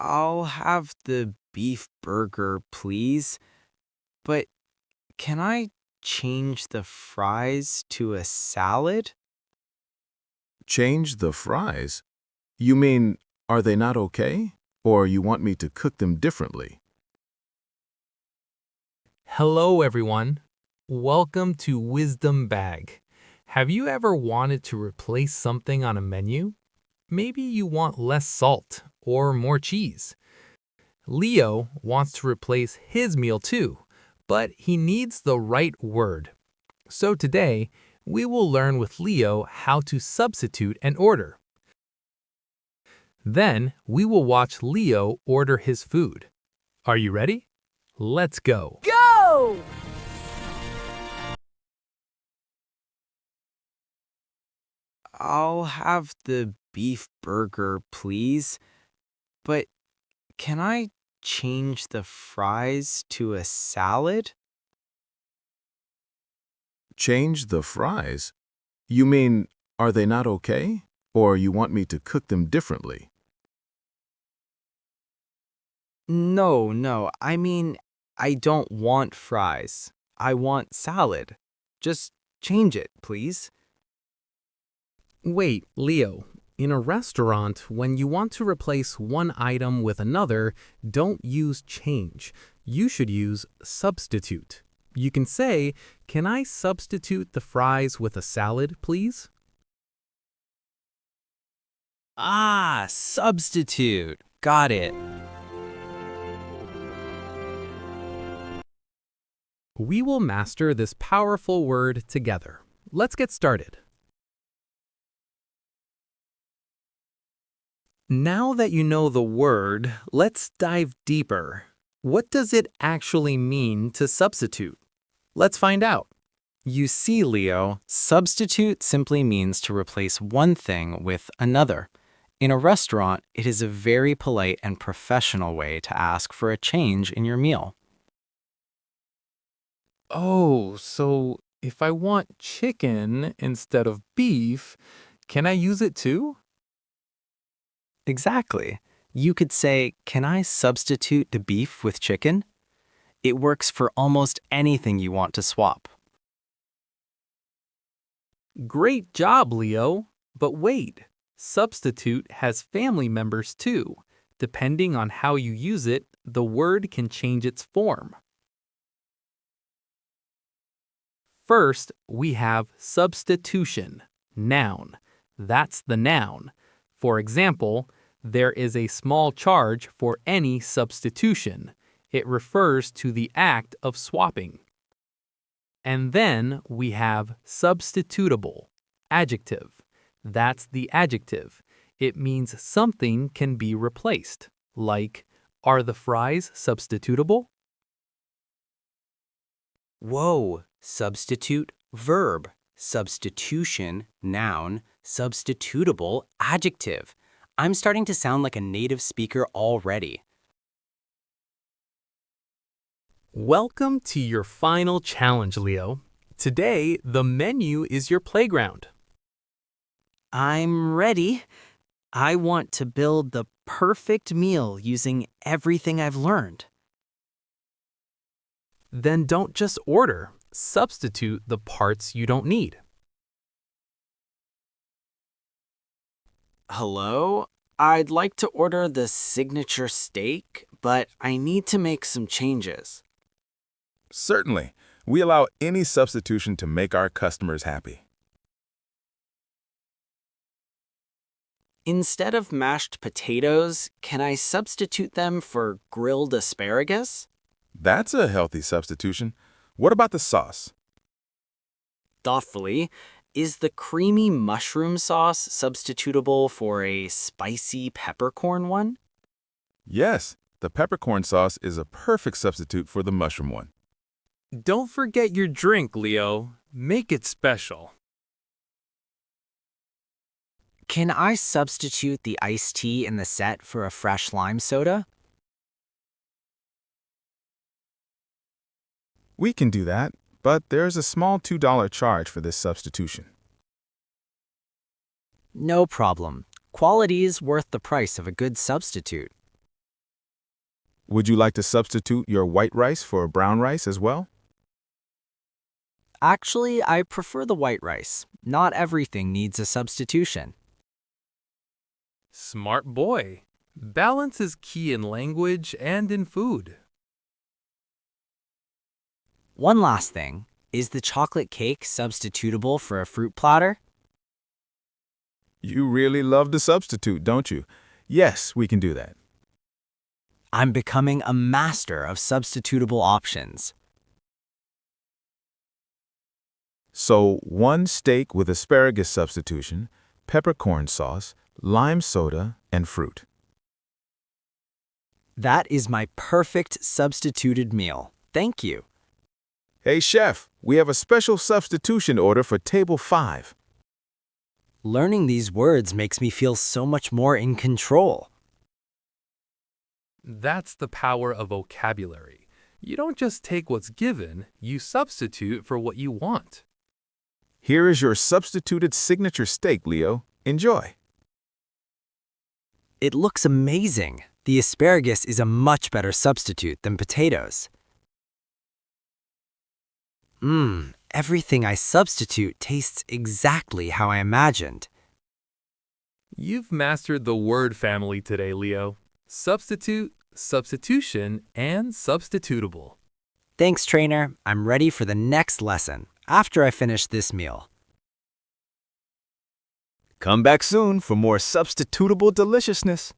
I'll have the beef burger, please. But can I change the fries to a salad? Change the fries? You mean, are they not okay? Or you want me to cook them differently? Hello, everyone. Welcome to Wisdom Bag. Have you ever wanted to replace something on a menu? Maybe you want less salt or more cheese. Leo wants to replace his meal too, but he needs the right word. So today, we will learn with Leo how to substitute an order. Then, we will watch Leo order his food. Are you ready? Let's go! Go! I'll have the beef burger, please. But can I change the fries to a salad? Change the fries? You mean, are they not okay? Or you want me to cook them differently? No. I don't want fries. I want salad. Just change it, please. Wait, Leo, in a restaurant, when you want to replace one item with another, don't use change. You should use substitute. You can say, "Can I substitute the fries with a salad, please?" Substitute. Got it. We will master this powerful word together. Let's get started. Now that you know the word, let's dive deeper. What does it actually mean to substitute? Let's find out. You see, Leo, substitute simply means to replace one thing with another. In a restaurant, it is a very polite and professional way to ask for a change in your meal. Oh, so if I want chicken instead of beef, can I use it too? Exactly. You could say, "Can I substitute the beef with chicken?" It works for almost anything you want to swap. Great job, Leo. But wait, substitute has family members too. Depending on how you use it, the word can change its form. First, we have substitution, noun. That's the noun. For example, there is a small charge for any substitution. It refers to the act of swapping. And then we have substitutable, adjective. That's the adjective. It means something can be replaced, like, are the fries substitutable? Whoa, substitute, verb, substitution, noun, substitutable, adjective. I'm starting to sound like a native speaker already. Welcome to your final challenge, Leo. Today, the menu is your playground. I'm ready. I want to build the perfect meal using everything I've learned. Then don't just order, substitute the parts you don't need. Hello? I'd like to order the signature steak, but I need to make some changes. Certainly. We allow any substitution to make our customers happy. Instead of mashed potatoes, can I substitute them for grilled asparagus? That's a healthy substitution. What about the sauce? Thoughtfully, is the creamy mushroom sauce substitutable for a spicy peppercorn one? Yes, the peppercorn sauce is a perfect substitute for the mushroom one. Don't forget your drink, Leo. Make it special. Can I substitute the iced tea in the set for a fresh lime soda? We can do that, but there's a small $2 charge for this substitution. No problem. Quality is worth the price of a good substitute. Would you like to substitute your white rice for brown rice as well? Actually, I prefer the white rice. Not everything needs a substitution. Smart boy. Balance is key in language and in food. One last thing. Is the chocolate cake substitutable for a fruit platter? You really love to substitute, don't you? Yes, we can do that. I'm becoming a master of substitutable options. So, 1 steak with asparagus substitution, peppercorn sauce, lime soda, and fruit. That is my perfect substituted meal. Thank you. Hey, chef, we have a special substitution order for table 5. Learning these words makes me feel so much more in control. That's the power of vocabulary. You don't just take what's given, you substitute for what you want. Here is your substituted signature steak, Leo. Enjoy. It looks amazing. The asparagus is a much better substitute than potatoes. Everything I substitute tastes exactly how I imagined. You've mastered the word family today, Leo. Substitute, substitution, and substitutable. Thanks, trainer. I'm ready for the next lesson after I finish this meal. Come back soon for more substitutable deliciousness.